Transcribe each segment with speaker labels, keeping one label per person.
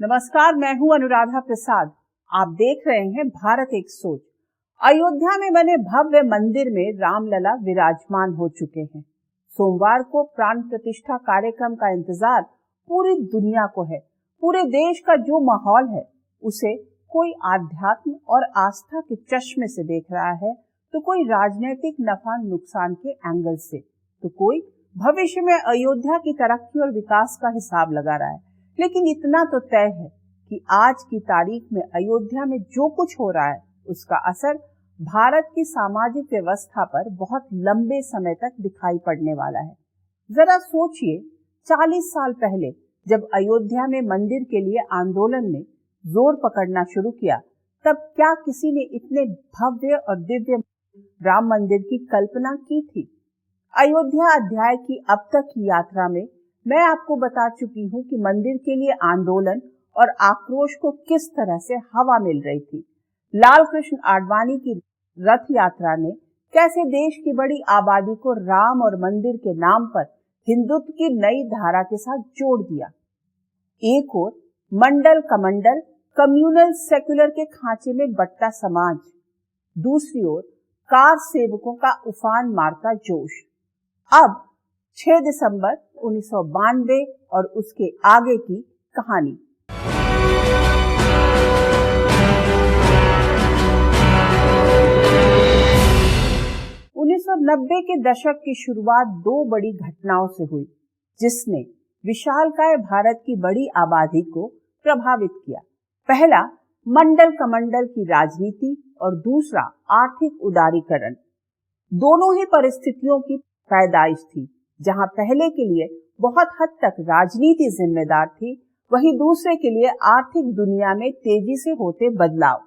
Speaker 1: नमस्कार, मैं हूं अनुराधा प्रसाद। आप देख रहे हैं भारत एक सोच। अयोध्या में बने भव्य मंदिर में रामलला विराजमान हो चुके हैं। सोमवार को प्राण प्रतिष्ठा कार्यक्रम का इंतजार पूरी दुनिया को है। पूरे देश का जो माहौल है उसे कोई आध्यात्म और आस्था के चश्मे से देख रहा है, तो कोई राजनीतिक नफा नुकसान के एंगल से, तो कोई भविष्य में अयोध्या की तरक्की और विकास का हिसाब लगा रहा है। लेकिन इतना तो तय है कि आज की तारीख में अयोध्या में जो कुछ हो रहा है उसका असर भारत की सामाजिक व्यवस्था पर बहुत लंबे समय तक दिखाई पड़ने वाला है। जरा सोचिए, 40 साल पहले जब अयोध्या में मंदिर के लिए आंदोलन ने जोर पकड़ना शुरू किया, तब क्या किसी ने इतने भव्य और दिव्य राम मंदिर की कल्पना की थी? अयोध्या अध्याय की अब तक की यात्रा में मैं आपको बता चुकी हूँ कि मंदिर के लिए आंदोलन और आक्रोश को किस तरह से हवा मिल रही थी। लाल कृष्ण आडवाणी की रथ यात्रा ने कैसे देश की बड़ी आबादी को राम और मंदिर के नाम पर हिंदुत्व की नई धारा के साथ जोड़ दिया। एक ओर मंडल कमंडल कम्युनल सेक्युलर के खांचे में बटता समाज, दूसरी ओर कार सेवकों का उफान मारता जोश। अब 6 दिसंबर 1992 और उसके आगे की कहानी। 1990 के दशक की शुरुआत दो बड़ी घटनाओं से हुई, जिसने विशालकाय भारत की बड़ी आबादी को प्रभावित किया। पहला मंडल कमंडल की राजनीति और दूसरा आर्थिक उदारीकरण। दोनों ही परिस्थितियों की पैदाइश थी। जहां पहले के लिए बहुत हद तक राजनीति जिम्मेदार थी, वहीं दूसरे के लिए आर्थिक दुनिया में तेजी से होते बदलाव।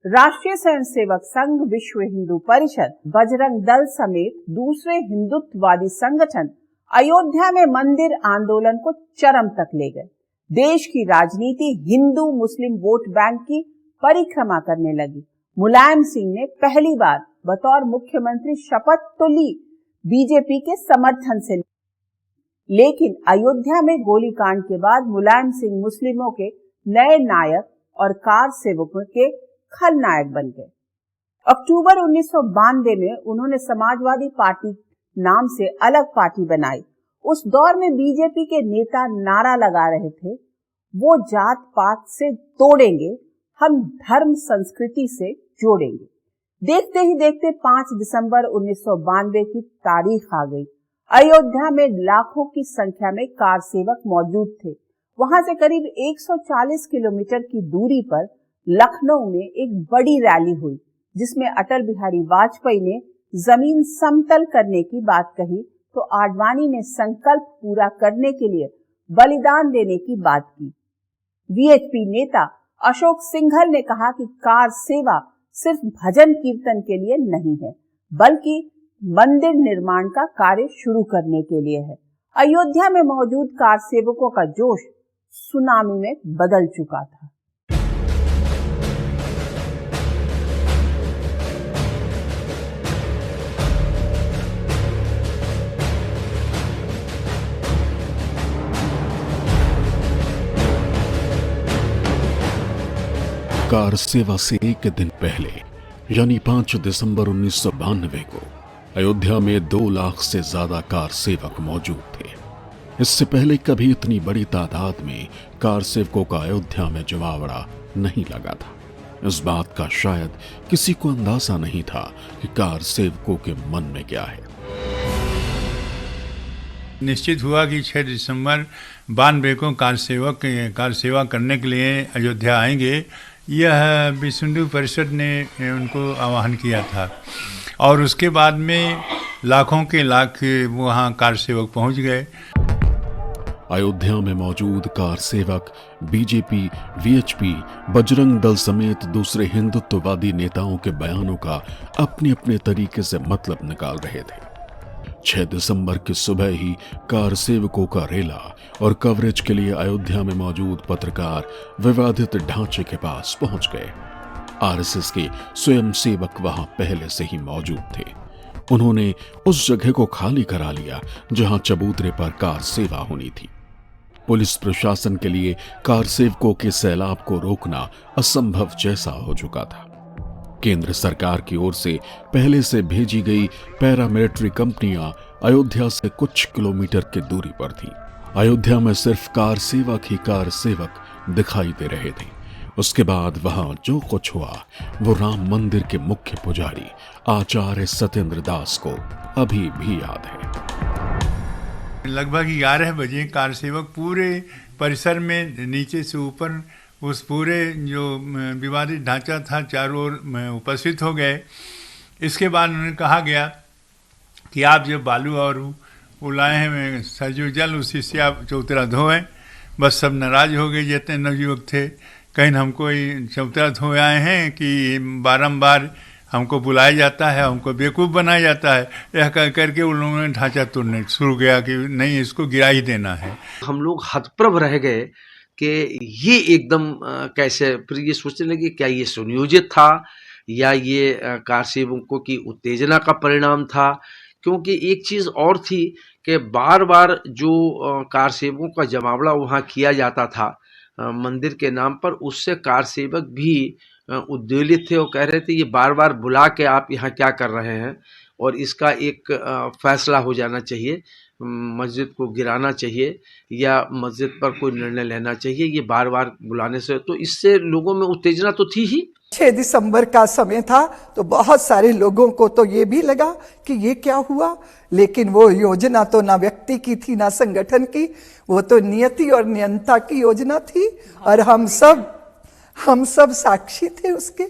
Speaker 1: राष्ट्रीय स्वयंसेवक संघ, विश्व हिंदू परिषद, बजरंग दल समेत दूसरे हिंदुत्ववादी संगठन अयोध्या में मंदिर आंदोलन को चरम तक ले गए। देश की राजनीति हिंदू मुस्लिम वोट बैंक की परिक्रमा करने लगी। मुलायम सिंह ने पहली बार बतौर मुख्यमंत्री शपथ तो ली बीजेपी के समर्थन से, लेकिन अयोध्या में गोलीकांड के बाद मुलायम सिंह मुस्लिमों के नए नायक और कार सेवकों के खलनायक बन गए। अक्टूबर 1992 में उन्होंने समाजवादी पार्टी नाम से अलग पार्टी बनाई। उस दौर में बीजेपी के नेता नारा लगा रहे थे, वो जात पात से तोड़ेंगे, हम धर्म संस्कृति से जोड़ेंगे। देखते ही देखते 5 दिसंबर 1992 की तारीख आ गई। अयोध्या में लाखों की संख्या में कार सेवक मौजूद थे। वहां से करीब 140 किलोमीटर की दूरी पर लखनऊ में एक बड़ी रैली हुई, जिसमें अटल बिहारी वाजपेयी ने जमीन समतल करने की बात कही, तो आडवाणी ने संकल्प पूरा करने के लिए बलिदान देने की बात की। वीएचपी नेता अशोक सिंघल ने कहा कि कार सेवा सिर्फ भजन कीर्तन के लिए नहीं है, बल्कि मंदिर निर्माण का कार्य शुरू करने के लिए है। अयोध्या में मौजूद कार सेवकों का जोश सुनामी में बदल चुका था।
Speaker 2: कार सेवा से एक दिन पहले यानी 5 दिसंबर 1992 को अयोध्या में 2 लाख से ज्यादा कार सेवक मौजूद थे। इससे पहले कभी इतनी बड़ी तादाद में कार सेवकों का अयोध्या में जमावड़ा नहीं लगा था। इस बात का शायद किसी को अंदाजा नहीं था कि कार सेवकों के मन में क्या है।
Speaker 3: निश्चित हुआ कि 6 दिसंबर 92 को कार सेवा करने के लिए अयोध्या आएंगे। यह विश्व हिंदू परिषद ने उनको आह्वान किया था और उसके बाद में लाखों के लाख वहाँ कार सेवक पहुँच गए।
Speaker 2: अयोध्या में मौजूद कार सेवक बीजेपी, वीएचपी, बजरंग दल समेत दूसरे हिंदुत्ववादी नेताओं के बयानों का अपने अपने तरीके से मतलब निकाल रहे थे। 6 दिसंबर की सुबह ही कार सेवकों का रेला और कवरेज के लिए अयोध्या में मौजूद पत्रकार विवादित ढांचे के पास पहुंच गए। आरएसएस के स्वयंसेवक वहां पहले से ही मौजूद थे। उन्होंने उस जगह को खाली करा लिया जहां चबूतरे पर कार सेवा होनी थी। पुलिस प्रशासन के लिए कार सेवकों के सैलाब को रोकना असंभव जैसा हो चुका था। केंद्र सरकार की ओर से पहले से भेजी गई पैरामिलिट्री कंपनियां अयोध्या से कुछ किलोमीटर की दूरी पर थी। अयोध्या में सिर्फ कार सेवक ही कार सेवक दिखाई दे रहे थे। उसके बाद वहां जो कुछ हुआ वो राम मंदिर के मुख्य पुजारी आचार्य सत्येंद्र दास को अभी भी याद है।
Speaker 3: लगभग 11 बजे कार सेवक पूरे परिसर में नीचे से ऊपर उस पूरे जो विवादित ढांचा था चारों ओर उपस्थित हो गए। इसके बाद उन्हें कहा गया कि आप जो बालू और वो लाए हैं सरजू जल, उसी से आप चौतरा धोएं। बस सब नाराज हो गए जितने नवयुवक थे, कहीं हमको चौतरा धोए आए हैं कि बारंबार हमको बुलाया जाता है, हमको बेवकूफ़ बनाया जाता है। यह कह करके उन लोगों ने ढांचा तोड़ने शुरू किया कि नहीं, इसको गिरा ही देना है।
Speaker 4: हम लोग हतप्रभ रह गए कि ये एकदम कैसे, फिर ये सोचने लगे क्या ये सुनियोजित था या ये कार सेवकों की उत्तेजना का परिणाम था। क्योंकि एक चीज़ और थी कि बार बार जो कार सेवकों का जमावड़ा वहाँ किया जाता था मंदिर के नाम पर, उससे कार सेवक भी उद्वेलित थे और कह रहे थे ये बार बार बुला के आप यहाँ क्या कर रहे हैं, और इसका एक फैसला हो जाना चाहिए, मस्जिद को गिराना चाहिए या मस्जिद पर कोई निर्णय लेना चाहिए। ये बार बार बुलाने से तो इससे लोगों में उत्तेजना तो थी ही।
Speaker 5: 6 दिसंबर का समय था तो बहुत सारे लोगों को तो ये भी लगा कि ये क्या हुआ, लेकिन वो योजना तो ना व्यक्ति की थी ना संगठन की, वो तो नियति और नियंता की योजना थी और हम सब साक्षी थे उसके।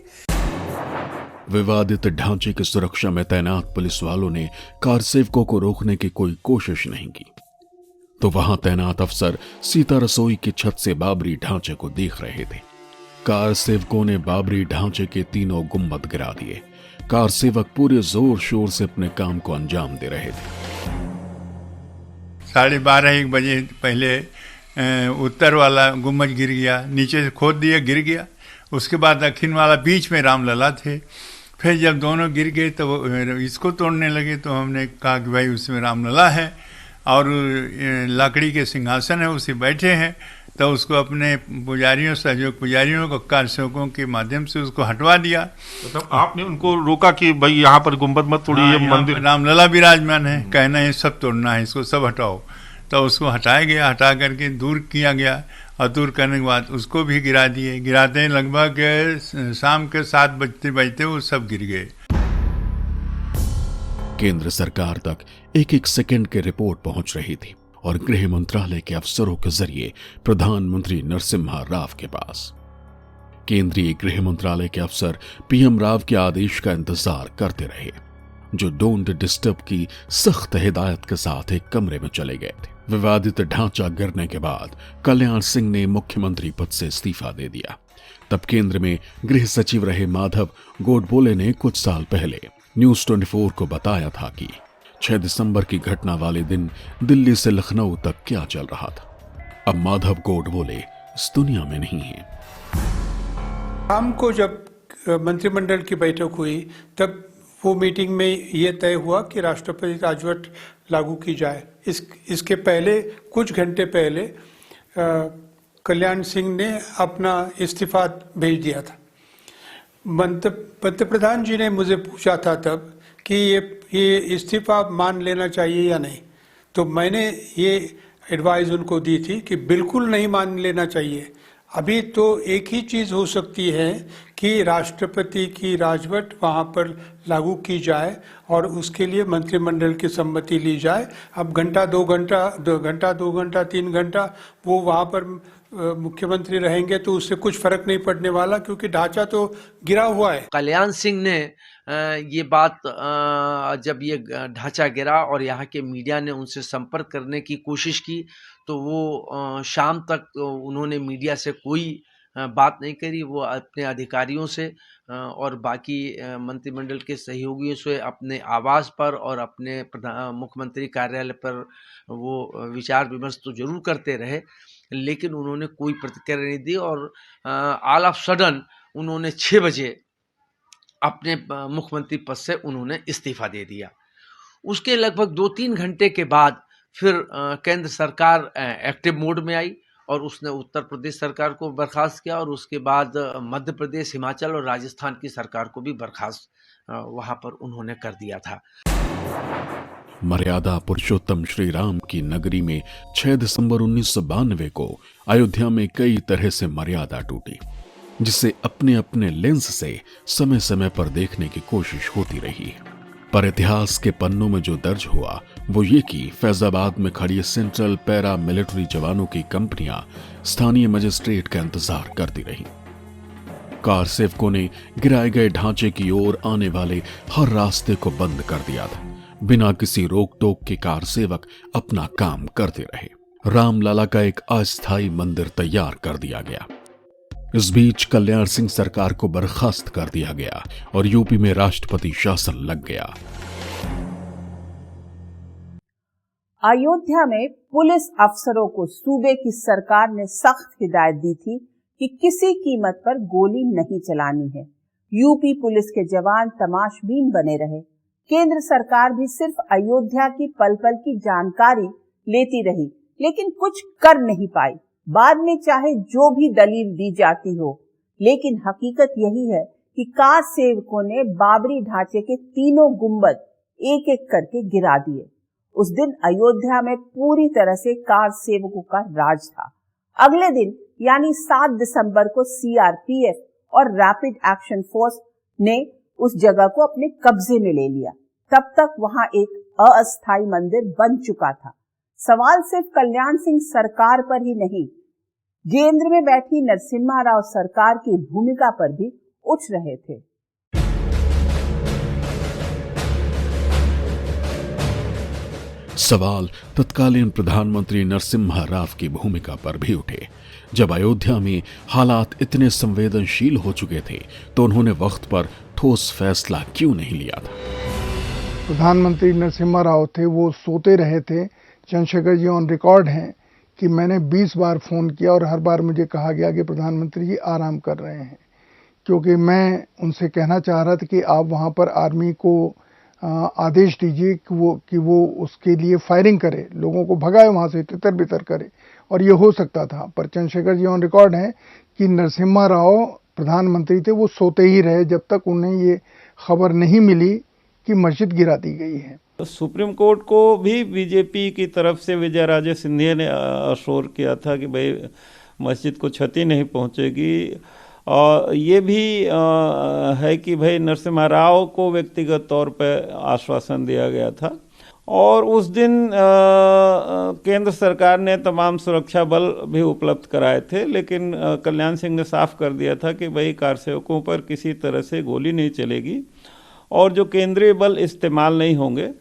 Speaker 2: विवादित ढांचे की सुरक्षा में तैनात पुलिस वालों ने कार सेवकों को रोकने की कोई कोशिश नहीं की, तो वहां तैनात अफसर सीता रसोई की छत से बाबरी ढांचे को देख रहे थे। कार सेवकों ने बाबरी ढांचे के तीनों गुंबद गिरा दिए। कार सेवक पूरे जोर शोर से अपने काम को अंजाम दे रहे थे।
Speaker 3: 12:30-1 बजे पहले उत्तर वाला गुंबद गिर गया, नीचे से खोद दिया, गिर गया। उसके बाद दक्षिण वाला, बीच में रामलला थे। फिर जब दोनों गिर गए तो इसको तोड़ने लगे, तो हमने कहा कि भाई उसमें रामलला है और लकड़ी के सिंहासन है, उसे बैठे हैं, तो उसको अपने पुजारियों, सहयोग पुजारियों को, कार सेवकों के माध्यम से उसको हटवा दिया।
Speaker 6: मतलब आपने उनको रोका कि भाई यहाँ पर गुंबद मत तोड़िए, मंदिर
Speaker 3: रामलला विराजमान है, कहना है सब तोड़ना है, इसको सब हटाओ। तो उसको हटाया गया, हटा करके दूर किया गया और दूर करने के बाद उसको भी गिरा दिए। गिराते लगभग शाम के 7 बजते वो सब गिर गए।
Speaker 2: केंद्र सरकार तक एक सेकंड की रिपोर्ट पहुंच रही थी और गृह मंत्रालय के अफसरों के जरिए प्रधानमंत्री नरसिम्हा राव के पास। केंद्रीय गृह मंत्रालय के अफसर पीएम राव के आदेश का इंतजार करते रहे, जो डोंट डिस्टर्ब की सख्त हिदायत के साथ एक कमरे में चले गए थे। विवादित ढांचा गिरने के बाद कल्याण सिंह ने मुख्यमंत्री पद से इस्तीफा दे दिया। तब केंद्र में गृह सचिव रहे माधव गोडबोले ने कुछ साल पहले न्यूज 24 को बताया था कि 6 दिसंबर की घटना वाले दिन दिल्ली से लखनऊ तक क्या चल रहा था। अब माधव गोडबोले इस दुनिया में नहीं है।
Speaker 7: शाम को जब मंत्रिमंडल की बैठक हुई तब वो मीटिंग में ये तय हुआ कि राष्ट्रपति राजवट लागू की जाए। इसके पहले कुछ घंटे पहले कल्याण सिंह ने अपना इस्तीफा भेज दिया था। मंत्री प्रधान जी ने मुझे पूछा था तब कि ये इस्तीफा मान लेना चाहिए या नहीं, तो मैंने ये एडवाइस उनको दी थी कि बिल्कुल नहीं मान लेना चाहिए। अभी तो एक ही चीज़ हो सकती है कि राष्ट्रपति की राजवट वहाँ पर लागू की जाए और उसके लिए मंत्रिमंडल की सम्मति ली जाए। अब घंटा 2 घंटा 3 घंटा वो वहाँ पर मुख्यमंत्री रहेंगे तो उससे कुछ फर्क नहीं पड़ने वाला, क्योंकि ढांचा तो गिरा हुआ है।
Speaker 4: कल्याण सिंह ने ये बात जब ये ढांचा गिरा और यहाँ के मीडिया ने उनसे संपर्क करने की कोशिश की तो वो शाम तक उन्होंने मीडिया से कोई बात नहीं करी। वो अपने अधिकारियों से और बाकी मंत्रिमंडल के सहयोगियों से अपने आवास पर और अपने मुख्यमंत्री कार्यालय पर वो विचार विमर्श तो जरूर करते रहे, लेकिन उन्होंने कोई प्रतिक्रिया नहीं दी और ऑल ऑफ सडन उन्होंने 6 बजे अपने मुख्यमंत्री पद से उन्होंने इस्तीफा दे दिया। उसके लगभग 2-3 घंटे के बाद फिर केंद्र सरकार एक्टिव मोड में आई और उसने उत्तर प्रदेश सरकार को बर्खास्त किया और उसके बाद मध्य प्रदेश, हिमाचल और राजस्थान की सरकार को भी बर्खास्त वहां पर उन्होंने कर दिया था।
Speaker 2: मर्यादा पुरुषोत्तम श्री राम की नगरी में 6 दिसंबर 1992 को अयोध्या में कई तरह से मर्यादा टूटी, जिसे अपने अपने लेंस से समय समय पर देखने की कोशिश होती रही। पर इतिहास के पन्नों में जो दर्ज हुआ वो ये कि फैजाबाद में खड़ी सेंट्रल पैरा मिलिट्री जवानों की कंपनियां स्थानीय मजिस्ट्रेट का इंतजार करती रहीं। कार सेवकों ने गिराए गए ढांचे की ओर आने वाले हर रास्ते को बंद कर दिया था। बिना किसी रोक टोक के कार सेवक अपना काम करते रहे। रामलला का एक अस्थायी मंदिर तैयार कर दिया गया। इस बीच कल्याण सिंह सरकार को बर्खास्त कर दिया गया और यूपी में राष्ट्रपति शासन लग गया।
Speaker 1: अयोध्या में पुलिस अफसरों को सूबे की सरकार ने सख्त हिदायत दी थी कि किसी कीमत पर गोली नहीं चलानी है। यूपी पुलिस के जवान तमाशबीन बने रहे। केंद्र सरकार भी सिर्फ अयोध्या की पल पल की जानकारी लेती रही, लेकिन कुछ कर नहीं पाई। बाद में चाहे जो भी दलील दी जाती हो, लेकिन हकीकत यही है कि कार सेवकों ने बाबरी ढांचे के तीनों गुंबद एक एक करके गिरा दिए। उस दिन अयोध्या में पूरी तरह से कार सेवकों का राज था। अगले दिन यानी 7 दिसंबर को सीआरपीएफ और रैपिड एक्शन फोर्स ने उस जगह को अपने कब्जे में ले लिया। तब तक वहां एक अस्थायी मंदिर बन चुका था। सवाल सिर्फ कल्याण सिंह सरकार पर ही नहीं, केंद्र में बैठी नरसिम्हा राव सरकार की भूमिका पर भी उठ रहे थे।
Speaker 2: सवाल तत्कालीन प्रधानमंत्री नरसिम्हा राव की भूमिका पर भी उठे। जब अयोध्या में हालात इतने संवेदनशील हो चुके थे तो उन्होंने वक्त पर ठोस फैसला क्यों नहीं लिया था?
Speaker 8: प्रधानमंत्री नरसिम्हा राव थे, वो सोते रहे थे। चंद्रशेखर जी ऑन रिकॉर्ड हैं कि मैंने 20 बार फ़ोन किया और हर बार मुझे कहा गया कि प्रधानमंत्री जी आराम कर रहे हैं, क्योंकि मैं उनसे कहना चाह रहा था कि आप वहाँ पर आर्मी को आदेश दीजिए कि वो उसके लिए फायरिंग करे, लोगों को भगाए वहाँ से, तितर बितर करे, और ये हो सकता था। पर चंद्रशेखर जी ऑन रिकॉर्ड हैं कि नरसिम्हा राव प्रधानमंत्री थे, वो सोते ही रहे जब तक उन्हें ये खबर नहीं मिली कि मस्जिद गिरा दी गई है।
Speaker 9: तो सुप्रीम कोर्ट को भी बीजेपी की तरफ से विजय राजे सिंधिया ने अश्योर किया था कि भाई मस्जिद को क्षति नहीं पहुंचेगी, और ये भी है कि भाई नरसिम्हा राव को व्यक्तिगत तौर पर आश्वासन दिया गया था। और उस दिन केंद्र सरकार ने तमाम सुरक्षा बल भी उपलब्ध कराए थे, लेकिन कल्याण सिंह ने साफ कर दिया था कि भाई कार सेवकों पर किसी तरह से गोली नहीं चलेगी और जो केंद्रीय बल इस्तेमाल नहीं होंगे।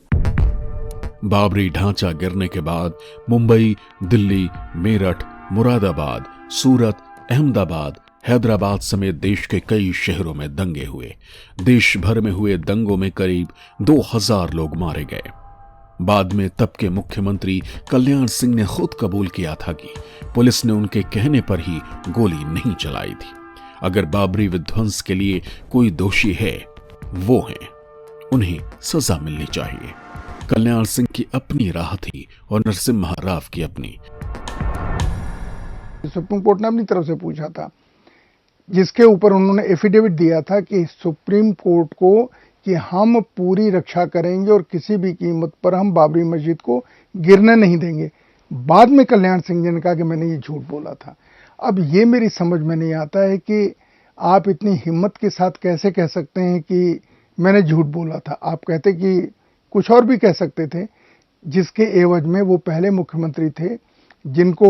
Speaker 2: बाबरी ढांचा गिरने के बाद मुंबई, दिल्ली, मेरठ, मुरादाबाद, सूरत, अहमदाबाद, हैदराबाद समेत देश के कई शहरों में दंगे हुए। देश भर में हुए दंगों में करीब 2000 लोग मारे गए। बाद में तब के मुख्यमंत्री कल्याण सिंह ने खुद कबूल किया था कि पुलिस ने उनके कहने पर ही गोली नहीं चलाई थी। अगर बाबरी विध्वंस के लिए कोई दोषी है वो हैं, उन्हें सजा मिलनी चाहिए। कल्याण सिंह की अपनी राह थी और नरसिम्हा राव की अपनी।
Speaker 8: सुप्रीम कोर्ट ने अपनी तरफ से पूछा था, जिसके ऊपर उन्होंने एफिडेविट दिया था कि सुप्रीम कोर्ट को कि हम पूरी रक्षा करेंगे और किसी भी कीमत पर हम बाबरी मस्जिद को गिरने नहीं देंगे। बाद में कल्याण सिंह जी ने कहा कि मैंने ये झूठ बोला था। अब ये मेरी समझ में नहीं आता है कि आप इतनी हिम्मत के साथ कैसे कह सकते हैं कि मैंने झूठ बोला था। आप कहते कि कुछ और भी कह सकते थे, जिसके एवज में वो पहले मुख्यमंत्री थे जिनको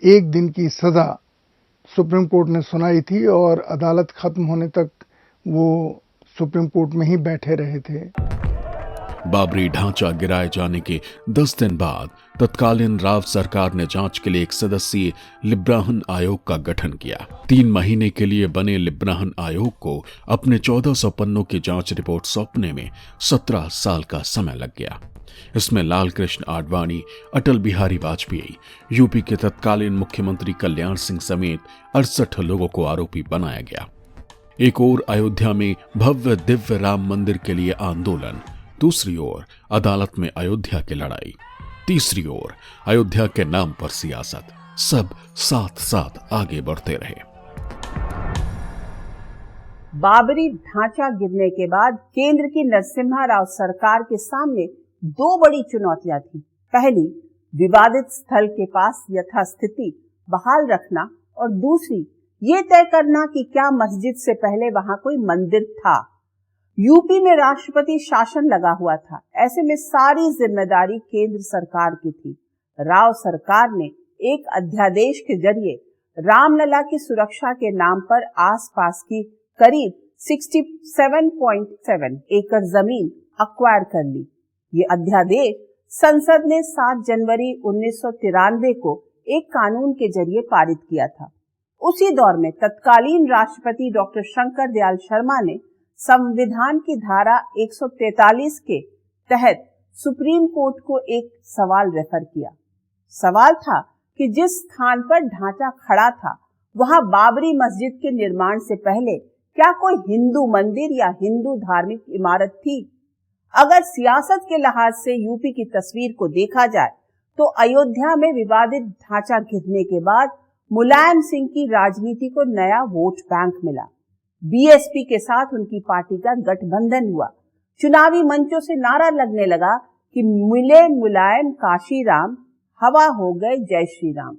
Speaker 8: 1 दिन की सज़ा सुप्रीम कोर्ट ने सुनाई थी और अदालत खत्म होने तक वो सुप्रीम कोर्ट में ही बैठे रहे थे।
Speaker 2: बाबरी ढांचा गिराए जाने के 10 दिन बाद तत्कालीन राव सरकार ने जांच के लिए एक सदस्यीय लिब्राहन आयोग का गठन किया। 3 महीने के लिए बने लिब्राहन आयोग को अपने 1400 पन्नों की जांच रिपोर्ट सौंपने में 17 साल का समय लग गया। इसमें लाल कृष्ण आडवाणी, अटल बिहारी वाजपेयी, यूपी के तत्कालीन मुख्यमंत्री कल्याण सिंह समेत 68 लोगों को आरोपी बनाया गया। एक ओर अयोध्या में भव्य दिव्य राम मंदिर के लिए आंदोलन, दूसरी ओर अदालत में अयोध्या की लड़ाई। तीसरी ओर अयोध्या के नाम पर सियासत, सब साथ साथ आगे बढ़ते रहे।
Speaker 1: बाबरी ढांचा गिरने के बाद केंद्र की नरसिम्हा राव सरकार के सामने दो बड़ी चुनौतियां थी। पहली, विवादित स्थल के पास यथास्थिति बहाल रखना और दूसरी, ये तय करना कि क्या मस्जिद से पहले वहां कोई मंदिर था। यूपी में राष्ट्रपति शासन लगा हुआ था, ऐसे में सारी जिम्मेदारी केंद्र सरकार की थी। राव सरकार ने एक अध्यादेश के जरिए रामलला की सुरक्षा के नाम पर आसपास की करीब 67.7 एकड़ जमीन अक्वायर कर ली। ये अध्यादेश संसद ने 7 जनवरी 1993 को एक कानून के जरिए पारित किया था। उसी दौर में तत्कालीन राष्ट्रपति डॉक्टर शंकर दयाल शर्मा ने संविधान की धारा 143 के तहत सुप्रीम कोर्ट को एक सवाल रेफर किया। सवाल था कि जिस स्थान पर ढांचा खड़ा था वहां बाबरी मस्जिद के निर्माण से पहले क्या कोई हिंदू मंदिर या हिंदू धार्मिक इमारत थी। अगर सियासत के लिहाज से यूपी की तस्वीर को देखा जाए तो अयोध्या में विवादित ढांचा गिरने के बाद मुलायम सिंह की राजनीति को नया वोट बैंक मिला। बीएसपी के साथ उनकी पार्टी का गठबंधन हुआ। चुनावी मंचों से नारा लगने लगा कि मिले मुलायम काशी राम, हवा हो गए जय श्री राम।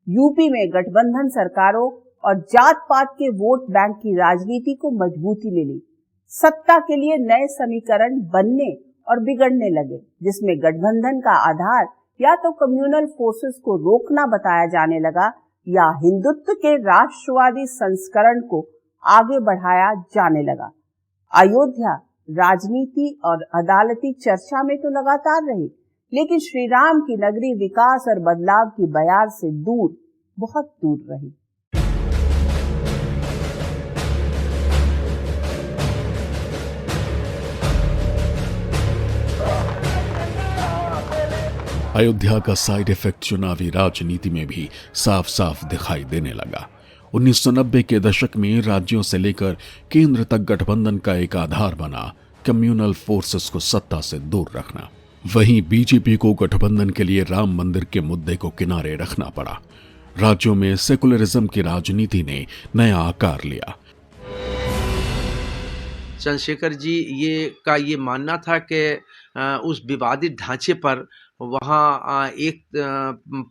Speaker 1: यूपी में गठबंधन सरकारों और जात पात के वोट बैंक की राजनीति को मजबूती मिली। सत्ता के लिए नए समीकरण बनने और बिगड़ने लगे, जिसमें गठबंधन का आधार या तो कम्युनल फोर्सेस को रोकना बताया जाने लगा या हिंदुत्व के राष्ट्रवादी संस्करण को आगे बढ़ाया जाने लगा। अयोध्या राजनीति और अदालती चर्चा में तो लगातार रही, लेकिन श्री राम की नगरी विकास और बदलाव की बयार से दूर, बहुत दूर रही।
Speaker 2: अयोध्या का साइड इफेक्ट चुनावी राजनीति में भी साफ साफ दिखाई देने लगा। 1990 के दशक में राज्यों से लेकर केंद्र तक गठबंधन का एक आधार बना कम्युनल फोर्सेस को सत्ता से दूर रखना। वहीं बीजेपी को गठबंधन के लिए राम मंदिर के मुद्दे को किनारे रखना पड़ा। राज्यों में सेकुलरिज्म की राजनीति ने नया आकार लिया।
Speaker 4: चंद्रशेखर जी ये मानना था कि उस विवादित ढांचे पर वहाँ एक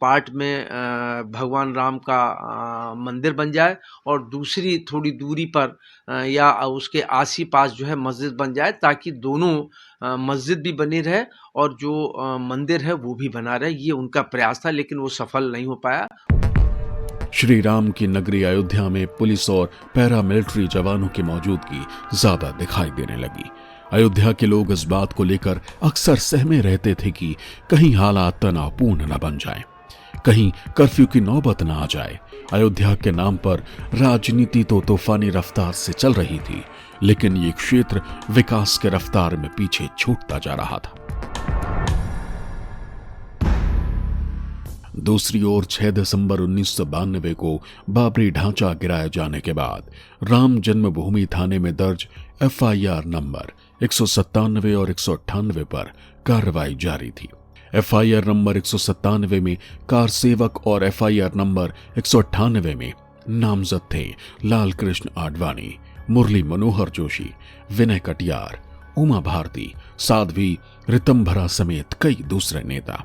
Speaker 4: पार्ट में भगवान राम का मंदिर बन जाए और दूसरी थोड़ी दूरी पर या उसके आस ही पास जो है मस्जिद बन जाए, ताकि दोनों मस्जिद भी बनी रहे और जो मंदिर है वो भी बना रहे। ये उनका प्रयास था, लेकिन वो सफल नहीं हो पाया।
Speaker 2: श्री राम की नगरी अयोध्या में पुलिस और पैरामिलिट्री जवानों की मौजूदगी ज्यादा दिखाई देने लगी। अयोध्या के लोग इस बात को लेकर अक्सर सहमे रहते थे कि कहीं हालात तनावपूर्ण न बन जाएं, कहीं कर्फ्यू की नौबत न आ जाए। अयोध्या के नाम पर राजनीति तो तूफानी रफ्तार से चल रही थी, लेकिन ये क्षेत्र विकास के रफ्तार में पीछे छूटता जा रहा था। दूसरी ओर 6 दिसंबर 1992 को बाबरी ढांचा गिराए जाने के बाद राम जन्मभूमि थाने में दर्ज एफआईआर नंबर 197 और 198 पर कार्रवाई जारी थी। एफआईआर नंबर 197 में कार सेवक और एफआईआर नंबर 198 में नामजद थे लाल कृष्ण आडवाणी, मुरली मनोहर जोशी, विनय कटियार, उमा भारती, साध्वी रितंभरा समेत कई दूसरे नेता।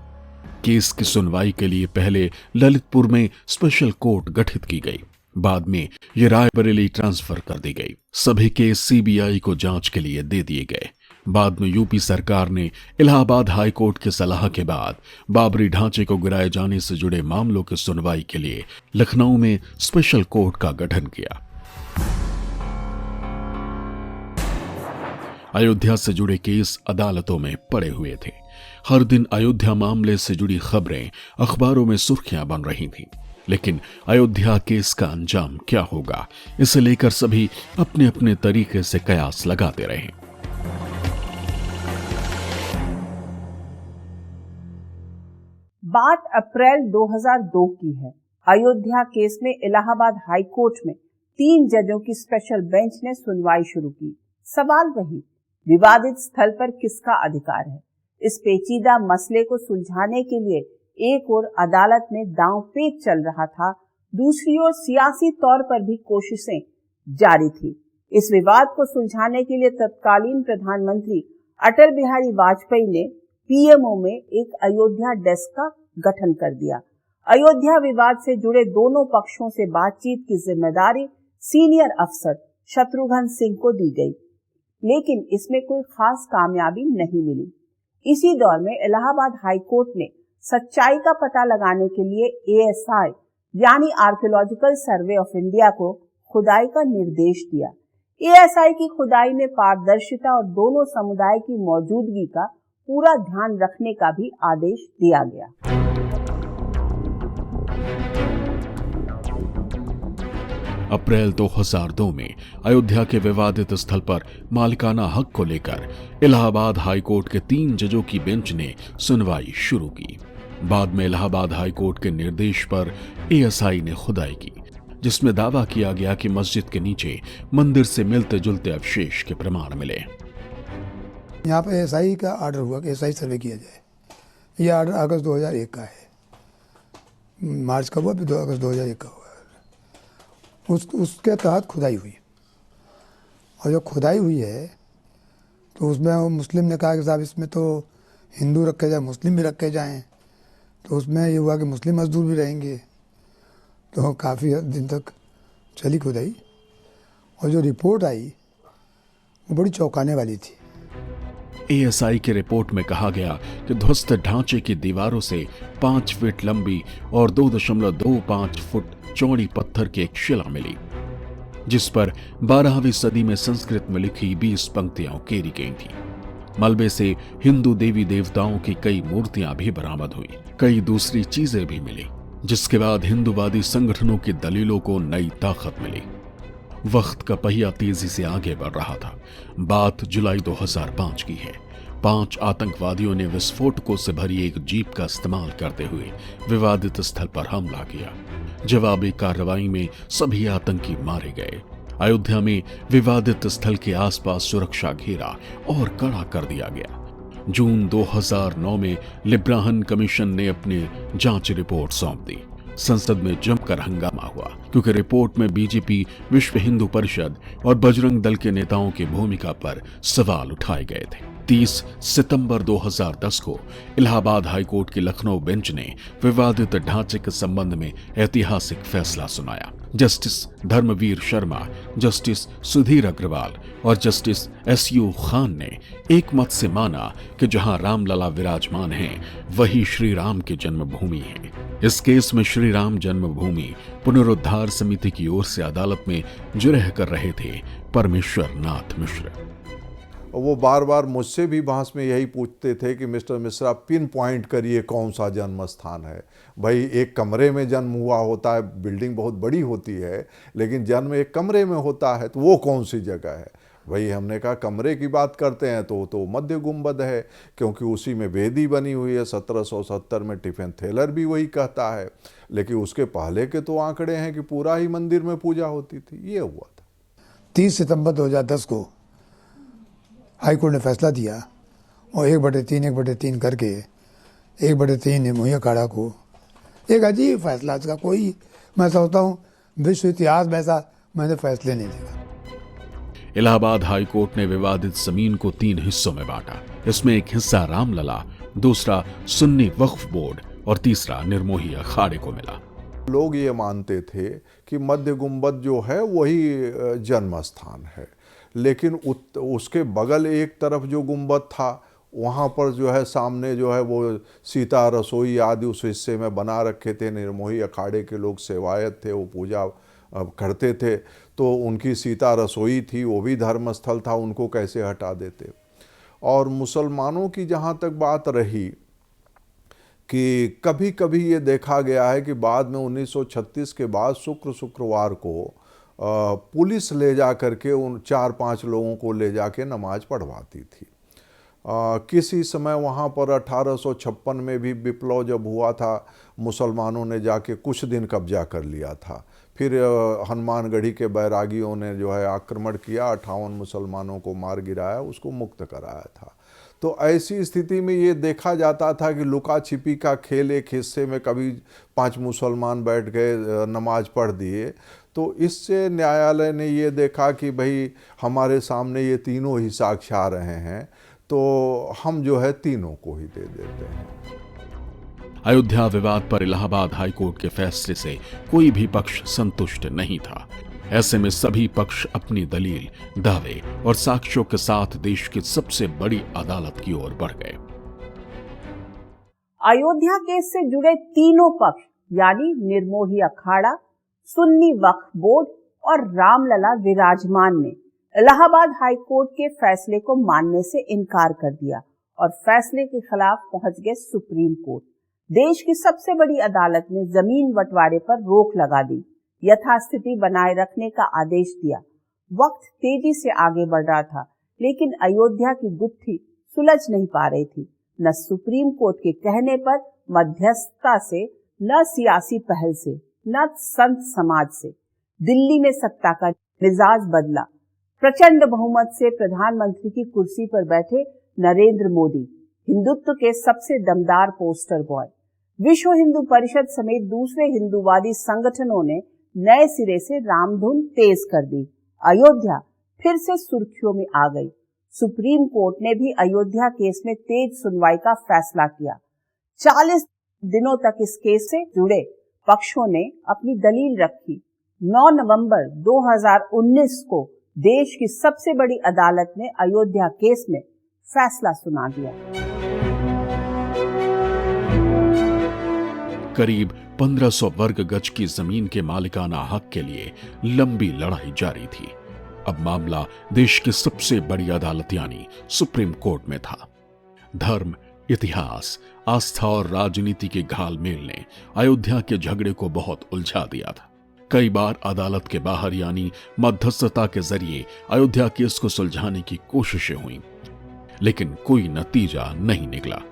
Speaker 2: केस की सुनवाई के लिए पहले ललितपुर में स्पेशल कोर्ट गठित की गई, बाद में ये रायबरेली ट्रांसफर कर दी गई। सभी केस सीबीआई को जांच के लिए दे दिए गए। बाद में यूपी सरकार ने इलाहाबाद हाई कोर्ट की सलाह के बाद बाबरी ढांचे को गिराए जाने से जुड़े मामलों की सुनवाई के लिए लखनऊ में स्पेशल कोर्ट का गठन किया। अयोध्या से जुड़े केस अदालतों में पड़े हुए थे। हर दिन अयोध्या मामले से जुड़ी खबरें अखबारों में सुर्खियां बन रही थीं, लेकिन अयोध्या केस का अंजाम क्या होगा, इसे लेकर सभी अपने अपने तरीके से कयास लगाते रहे।
Speaker 1: बात अप्रैल 2002 की है। अयोध्या केस में इलाहाबाद हाई कोर्ट में 3 जजों की स्पेशल बेंच ने सुनवाई शुरू की। सवाल वही, विवादित स्थल पर किसका अधिकार है। इस पेचीदा मसले को सुलझाने के लिए एक ओर अदालत में दांव-पेच चल रहा था, दूसरी ओर सियासी तौर पर भी कोशिशें जारी थी। इस विवाद को सुलझाने के लिए तत्कालीन प्रधानमंत्री अटल बिहारी वाजपेयी ने पीएमओ में एक अयोध्या डेस्क का गठन कर दिया। अयोध्या विवाद से जुड़े दोनों पक्षों से बातचीत की जिम्मेदारी सीनियर अफसर शत्रुघ्न सिंह को दी गई, लेकिन इसमें कोई खास कामयाबी नहीं मिली। इसी दौर में इलाहाबाद हाई कोर्ट ने सच्चाई का पता लगाने के लिए ASI यानी आर्कियोलॉजिकल सर्वे ऑफ इंडिया को खुदाई का निर्देश दिया। ASI की खुदाई में पारदर्शिता और दोनों समुदाय की मौजूदगी का पूरा ध्यान रखने का भी आदेश दिया गया।
Speaker 2: अप्रैल 2002 में अयोध्या के विवादित स्थल पर मालिकाना हक को लेकर इलाहाबाद हाई कोर्ट के 3 जजों की बेंच ने सुनवाई शुरू की। बाद में इलाहाबाद हाई कोर्ट के निर्देश पर ASI ने खुदाई की, जिसमें दावा किया गया कि मस्जिद के नीचे मंदिर से मिलते जुलते अवशेष के प्रमाण मिले।
Speaker 10: यहाँ पर ASI का ऑर्डर हुआ कि ASI सर्वे किया जाए। यह ऑर्डर अगस्त 2001 का है। मार्च का हुआ, फिर अगस्त 2001 का हुआ। उसके तहत खुदाई हुई, और जो खुदाई हुई है तो उसमें मुस्लिम ने कहा कि साहब इसमें तो हिंदू रखे जाए, मुस्लिम भी रखे जाएं। तो उसमें ये हुआ कि मुस्लिम मजदूर भी रहेंगे। तो काफ़ी दिन तक चली खुदाई, और जो रिपोर्ट आई वो बड़ी चौंकाने वाली थी।
Speaker 2: ASI की रिपोर्ट में कहा गया कि ध्वस्त ढांचे की दीवारों से 5 फीट लंबी और 2.25 फुट चौड़ी पत्थर की एक शिला मिली, जिस पर 12वीं सदी में संस्कृत में लिखी 20 पंक्तियां उकेरी गई थी। मलबे से हिंदू देवी देवताओं की कई मूर्तियां भी बरामद हुई, कई दूसरी चीजें भी मिली, जिसके बाद हिंदूवादी संगठनों की दलीलों को नई ताकत मिली। वक्त का पहिया तेजी से आगे बढ़ रहा था। बात जुलाई 2005 की है। 5 आतंकवादियों ने विस्फोटकों से भरी एक जीप का इस्तेमाल करते हुए विवादित स्थल पर हमला किया। जवाबी कार्रवाई में सभी आतंकी मारे गए। अयोध्या में विवादित स्थल के आसपास सुरक्षा घेरा और कड़ा कर दिया गया। जून 2009 में लिब्राहन कमीशन ने अपनी जांच रिपोर्ट सौंप दी। संसद में जमकर हंगामा हुआ, क्योंकि रिपोर्ट में बीजेपी, विश्व हिंदू परिषद और बजरंग दल के नेताओं की भूमिका पर सवाल उठाए गए थे। 30 सितंबर 2010 को इलाहाबाद हाईकोर्ट की लखनऊ बेंच ने विवादित ढांचे के संबंध में ऐतिहासिक फैसला सुनाया। जस्टिस धर्मवीर शर्मा, जस्टिस सुधीर अग्रवाल और जस्टिस SU खान ने एक मत से माना कि जहां रामलला विराजमान हैं, वही श्री राम की जन्मभूमि है। इस केस में श्री राम जन्मभूमि पुनरुद्धार समिति की ओर से अदालत में जिरह कर रहे थे परमेश्वर नाथ मिश्र।
Speaker 11: वो बार बार मुझसे भी बहस में यही पूछते थे कि मिस्टर मिश्रा पिन पॉइंट करिए कौन सा जन्म स्थान है। भाई एक कमरे में जन्म हुआ होता है, बिल्डिंग बहुत बड़ी होती है, लेकिन जन्म एक कमरे में होता है, तो वो कौन सी जगह है। भाई हमने कहा कमरे की बात करते हैं तो मध्य गुंबद है, क्योंकि उसी में वेदी बनी हुई है। 1770 में टिफिन थेलर भी वही कहता है, लेकिन उसके पहले के तो आंकड़े हैं कि पूरा ही मंदिर में पूजा होती थी। ये हुआ था।
Speaker 10: 30 सितंबर 2010 को हाईकोर्ट ने फैसला दिया, और 1/3 करके 1/3 निर्मोही अखाड़ा को, एक अजीब फैसला इसका। कोई, मैं सोचता हूँ विश्व इतिहास में ऐसा मैंने फैसले नहीं देखा।
Speaker 2: इलाहाबाद हाईकोर्ट ने विवादित जमीन को 3 हिस्सों में बांटा। इसमें एक हिस्सा रामलला, दूसरा सुन्नी वक्फ बोर्ड और तीसरा निर्मोही अखाड़े को मिला।
Speaker 11: लोग ये मानते थे कि मध्य गुंबद जो है वही जन्म स्थान है, लेकिन उसके बगल एक तरफ जो गुंबद था, वहाँ पर जो है सामने जो है वो सीता रसोई आदि उस हिस्से में बना रखे थे। निर्मोही अखाड़े के लोग सेवायत थे, वो पूजा करते थे, तो उनकी सीता रसोई थी, वो भी धर्मस्थल था, उनको कैसे हटा देते। और मुसलमानों की जहाँ तक बात रही कि कभी कभी ये देखा गया है कि बाद में 1936 के बाद शुक्रवार को पुलिस ले जा करके उन 4-5 लोगों को ले जाके नमाज पढ़वाती थी। किसी समय वहाँ पर 1856 में भी विप्लव जब हुआ था, मुसलमानों ने जाके कुछ दिन कब्जा कर लिया था। फिर हनुमानगढ़ी के बैरागियों ने जो है आक्रमण किया, 58 मुसलमानों को मार गिराया, उसको मुक्त कराया था। तो ऐसी स्थिति में ये देखा जाता था कि लुका छिपी का खेल, एक हिस्से में कभी 5 मुसलमान बैठ गए, नमाज पढ़ दिए, तो इससे न्यायालय ने ये देखा कि भाई हमारे सामने ये तीनों ही साक्ष्य आ रहे हैं, तो हम जो है तीनों को ही दे देते हैं।
Speaker 2: अयोध्या विवाद पर इलाहाबाद हाईकोर्ट के फैसले से कोई भी पक्ष संतुष्ट नहीं था। ऐसे में सभी पक्ष अपनी दलील, दावे और साक्ष्यों के साथ देश की सबसे बड़ी अदालत की ओर बढ़ गए।
Speaker 1: अयोध्या केस से जुड़े तीनों पक्ष यानी निर्मोही अखाड़ा, सुन्नी वक्फ बोर्ड और रामलला विराजमान ने इलाहाबाद हाईकोर्ट के फैसले को मानने से इनकार कर दिया और फैसले के खिलाफ पहुंच गए सुप्रीम कोर्ट। देश की सबसे बड़ी अदालत ने जमीन बंटवारे पर रोक लगा दी, यथास्थिति बनाए रखने का आदेश दिया। वक्त तेजी से आगे बढ़ रहा था, लेकिन अयोध्या की गुत्थी सुलझ नहीं पा रही थी। न सुप्रीम कोर्ट के कहने पर मध्यस्थता से, न सियासी पहल से, न संत समाज से। दिल्ली में सत्ता का मिजाज बदला। प्रचंड बहुमत से प्रधानमंत्री की कुर्सी पर बैठे नरेंद्र मोदी, हिंदुत्व के सबसे दमदार पोस्टर बॉय। विश्व हिंदू परिषद समेत दूसरे हिंदूवादी संगठनों ने नए सिरे से रामधुन तेज कर दी। अयोध्या फिर से सुर्खियों में आ गई। सुप्रीम कोर्ट ने भी अयोध्या केस में तेज सुनवाई का फैसला किया। 40 दिनों तक इस केस से जुड़े पक्षों ने अपनी दलील रखी। 9 नवंबर 2019 को देश की सबसे बड़ी अदालत ने अयोध्या केस में फैसला सुना दिया।
Speaker 2: करीब 1500 वर्ग गज की जमीन के मालिकाना हक के लिए लंबी लड़ाई जारी थी। अब मामला देश की सबसे बड़ी अदालत यानी सुप्रीम कोर्ट में था। धर्म, इतिहास, आस्था और राजनीति के घालमेल ने अयोध्या के झगड़े को बहुत उलझा दिया था। कई बार अदालत के बाहर यानी मध्यस्थता के जरिए अयोध्या केस को सुलझाने की कोशिशें हुई, लेकिन कोई नतीजा नहीं निकला।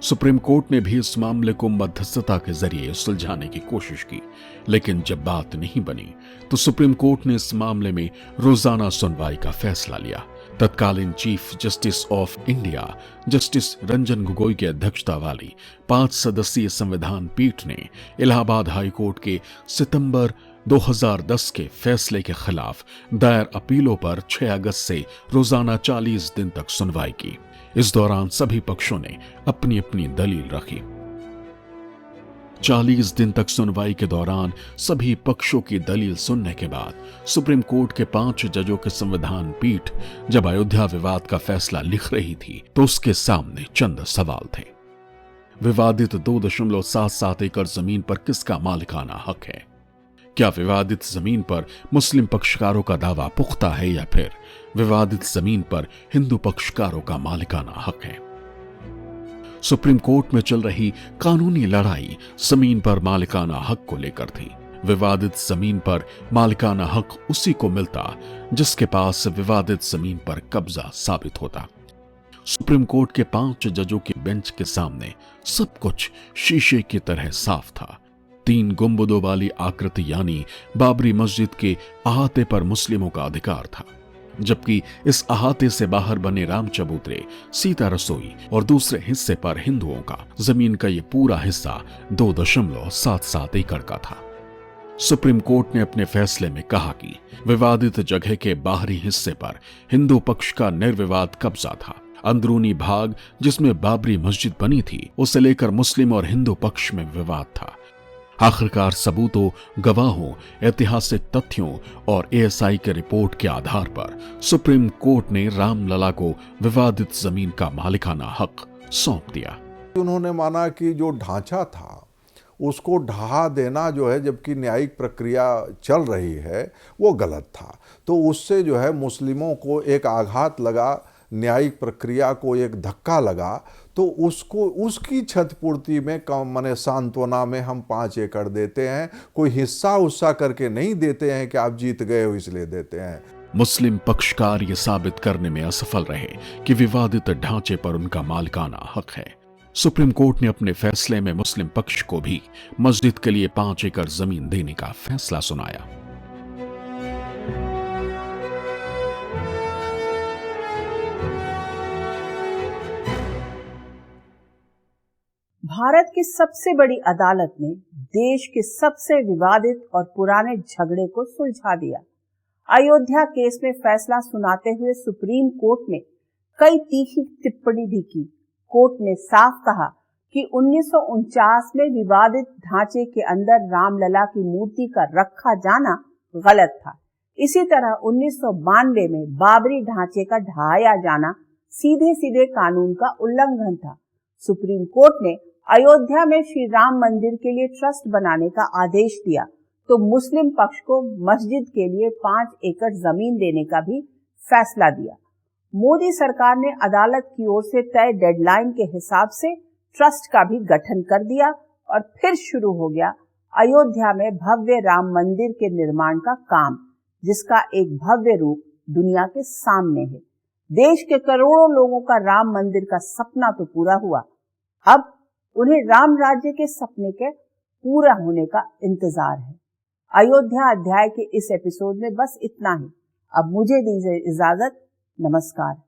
Speaker 2: सुप्रीम कोर्ट ने भी इस मामले को मध्यस्थता के जरिए सुलझाने की कोशिश की, लेकिन जब बात नहीं बनी तो सुप्रीम कोर्ट ने इस मामले में रोजाना सुनवाई का फैसला लिया। तत्कालीन chief justice of India justice Ranjan Gogoi की अध्यक्षता वाली 5 सदस्यीय संविधान पीठ ने इलाहाबाद हाईकोर्ट के सितंबर 2010 के फैसले के खिलाफ दायर अपीलों पर 6 अगस्त से रोजाना 40 दिन तक सुनवाई की। इस दौरान सभी पक्षों ने अपनी अपनी दलील रखी। 40 दिन तक सुनवाई के दौरान सभी पक्षों की दलील सुनने के बाद सुप्रीम कोर्ट के 5 जजों के संविधान पीठ जब अयोध्या विवाद का फैसला लिख रही थी तो उसके सामने चंद सवाल थे। विवादित 2.77 एकड़ जमीन पर किसका मालिकाना हक है? क्या विवादित जमीन पर मुस्लिम पक्षकारों का दावा पुख्ता है या फिर विवादित जमीन पर हिंदू पक्षकारों का मालिकाना हक है? सुप्रीम कोर्ट में चल रही कानूनी लड़ाई जमीन पर मालिकाना हक को लेकर थी। विवादित जमीन पर मालिकाना हक उसी को मिलता जिसके पास विवादित जमीन पर कब्जा साबित होता। सुप्रीम कोर्ट के 5 जजों के बेंच के सामने सब कुछ शीशे की तरह साफ था। 3 गुंबदों वाली आकृति यानी बाबरी मस्जिद के अहाते पर मुस्लिमों का अधिकार था, जबकि इस अहाते से बाहर बने राम चबूतरे, सीता रसोई और दूसरे हिस्से पर हिंदुओं का जमीन का ये पूरा हिस्सा 2.77 एकड़ का था। सुप्रीम कोर्ट ने अपने फैसले में कहा कि विवादित जगह के बाहरी हिस्से पर हिंदू पक्ष का निर्विवाद कब्जा था। अंदरूनी भाग जिसमें बाबरी मस्जिद बनी थी उसे लेकर मुस्लिम और हिंदू पक्ष में विवाद था। आखिरकार सबूतों, गवाहों, ऐतिहासिक तथ्यों और एएसआई के रिपोर्ट के आधार पर सुप्रीम कोर्ट ने रामलला को विवादित जमीन का मालिकाना हक सौंप दिया।
Speaker 11: उन्होंने माना कि जो ढांचा था उसको ढहा देना जो है, जबकि न्यायिक प्रक्रिया चल रही है, वो गलत था। तो उससे जो है मुस्लिमों को एक आघात लगा, न्यायिक प्रक्रिया को एक धक्का लगा, तो उसको उसकी क्षतिपूर्ति में कम माने सांत्वना में हम 5 एकड़ देते हैं। कोई हिस्सा उस्सा करके नहीं देते हैं कि आप जीत गए हो इसलिए देते हैं।
Speaker 2: मुस्लिम पक्षकार ये साबित करने में असफल रहे कि विवादित ढांचे पर उनका मालिकाना हक है। सुप्रीम कोर्ट ने अपने फैसले में मुस्लिम पक्ष को भी मस्जिद के लिए 5 एकड़ जमीन देने का फैसला सुनाया।
Speaker 1: भारत की सबसे बड़ी अदालत ने देश के सबसे विवादित और पुराने झगड़े को सुलझा दिया। अयोध्या केस में फैसला सुनाते हुए सुप्रीम कोर्ट ने कई तीखी टिप्पणी भी की। कोर्ट ने साफ कहा कि 1949 में विवादित ढांचे के अंदर रामलला की मूर्ति का रखा जाना गलत था। इसी तरह 1992 में बाबरी ढांचे का ढहाया जाना सीधे सीधे कानून का उल्लंघन था। सुप्रीम कोर्ट ने अयोध्या में श्री राम मंदिर के लिए ट्रस्ट बनाने का आदेश दिया तो मुस्लिम पक्ष को मस्जिद के लिए 5 एकड़ जमीन देने का भी फैसला दिया। मोदी सरकार ने अदालत की ओर से तय डेडलाइन के हिसाब से ट्रस्ट का भी गठन कर दिया और फिर शुरू हो गया अयोध्या में भव्य राम मंदिर के निर्माण का काम, जिसका एक भव्य रूप दुनिया के सामने है। देश के करोड़ों लोगों का राम मंदिर का सपना तो पूरा हुआ, अब उन्हें राम राज्य के सपने के पूरा होने का इंतजार है। अयोध्या अध्याय के इस एपिसोड में बस इतना ही। अब मुझे दीजिए इजाजत। नमस्कार।